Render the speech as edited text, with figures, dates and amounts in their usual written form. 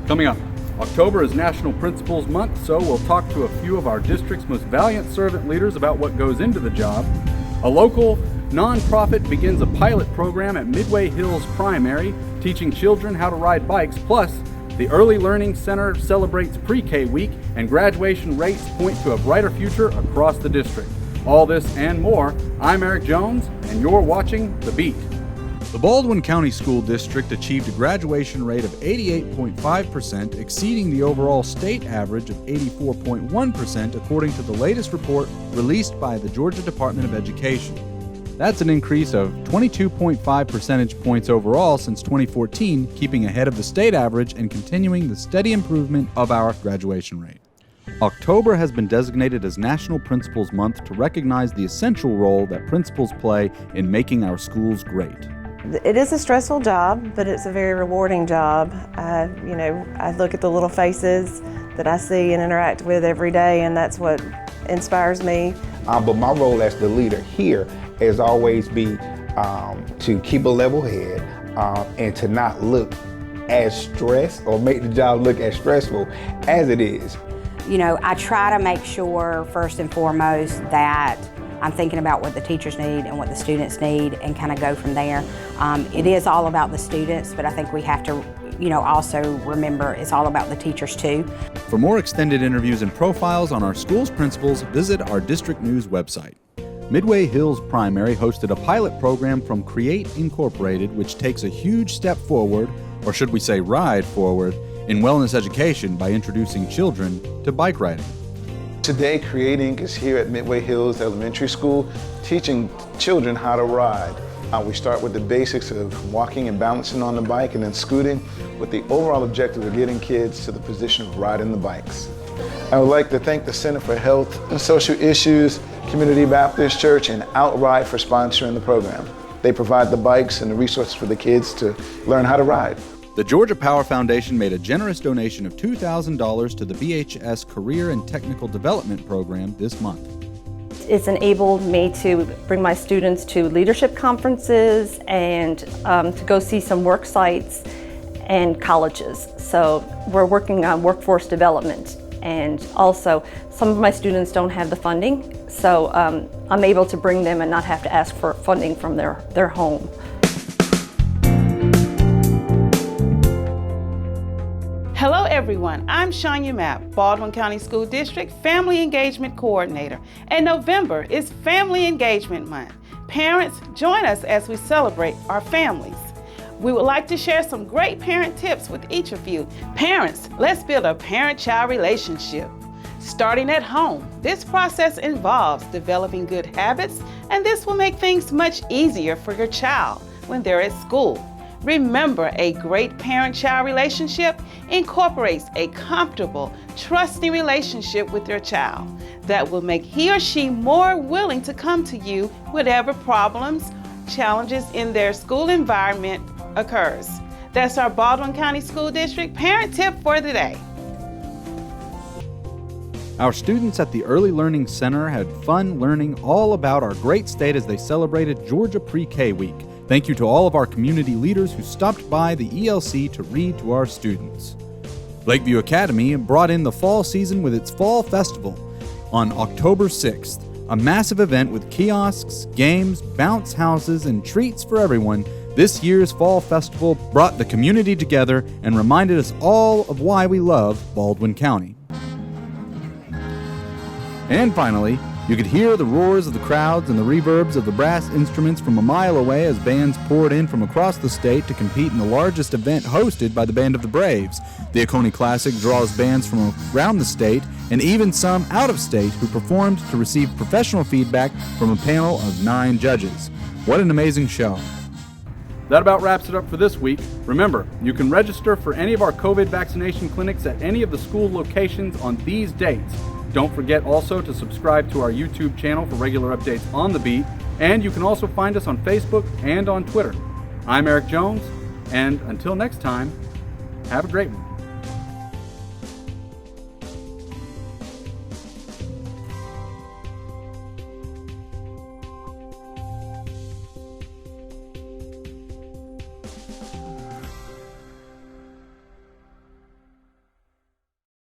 Coming up, October is National Principals Month, so we'll talk to a few of our district's most valiant servant leaders about what goes into the job. A local nonprofit begins a pilot program at Midway Hills Primary, teaching children how to ride bikes. Plus, the Early Learning Center celebrates PreK week, and graduation rates point to a brighter future across the district. All this and more. I'm Eric Jones, and you're watching The Beat. The Baldwin County School District achieved a graduation rate of 88.5%, exceeding the overall state average of 84.1%, according to the latest report released by the Georgia Department of Education. That's an increase of 22.5 percentage points overall since 2014, keeping ahead of the state average and continuing the steady improvement of our graduation rate. October has been designated as National Principals Month to recognize the essential role that principals play in making our schools great. It is a stressful job, but it's a very rewarding job. I look at the little faces that I see and interact with every day, and that's what inspires me. But my role as the leader here has always been to keep a level head and to not look as stressed or make the job look as stressful as it is. You know, I try to make sure first and foremost that I'm thinking about what the teachers need and what the students need and kind of go from there. It is all about the students, but I think we have to, also remember it's all about the teachers too. For more extended interviews and profiles on our school's principals, visit our district news website. Midway Hills Primary hosted a pilot program from Create Incorporated, which takes a huge step forward, or should we say ride forward, in wellness education by introducing children to bike riding. Today, Creating is here at Midway Hills Elementary School, teaching children how to ride. We start with the basics of walking and balancing on the bike and then scooting, with the overall objective of getting kids to the position of riding the bikes. I would like to thank the Center for Health and Social Issues, Community Baptist Church, and Outright for sponsoring the program. They provide the bikes and the resources for the kids to learn how to ride. The Georgia Power Foundation made a generous donation of $2,000 to the BHS Career and Technical Development Program this month. It's enabled me to bring my students to leadership conferences and to go see some work sites and colleges. So we're working on workforce development, and also some of my students don't have the funding, so I'm able to bring them and not have to ask for funding from their home. Hello everyone, I'm Shonya Mapp, Baldwin County School District Family Engagement Coordinator, and November is Family Engagement Month. Parents, join us as we celebrate our families. We would like to share some great parent tips with each of you. Parents, let's build a parent-child relationship. Starting at home, this process involves developing good habits, and this will make things much easier for your child when they're at school. Remember, a great parent-child relationship incorporates a comfortable, trusting relationship with your child that will make he or she more willing to come to you whatever problems, challenges in their school environment occurs. That's our Baldwin County School District parent tip for the day. Our students at the Early Learning Center had fun learning all about our great state as they celebrated Georgia PreK week. Thank you to all of our community leaders who stopped by the ELC to read to our students. Lakeview Academy brought in the fall season with its Fall Festival on October 6th, a massive event with kiosks, games, bounce houses, and treats for everyone. This year's Fall Festival brought the community together and reminded us all of why we love Baldwin County. And finally, you could hear the roars of the crowds and the reverbs of the brass instruments from a mile away as bands poured in from across the state to compete in the largest event hosted by the Band of the Braves. The Oconee Classic draws bands from around the state and even some out of state who performed to receive professional feedback from a panel of 9 judges. What an amazing show. That about wraps it up for this week. Remember, you can register for any of our COVID vaccination clinics at any of the school locations on these dates. Don't forget also to subscribe to our YouTube channel for regular updates on The Beat, and you can also find us on Facebook and on Twitter. I'm Eric Jones, and until next time, have a great one.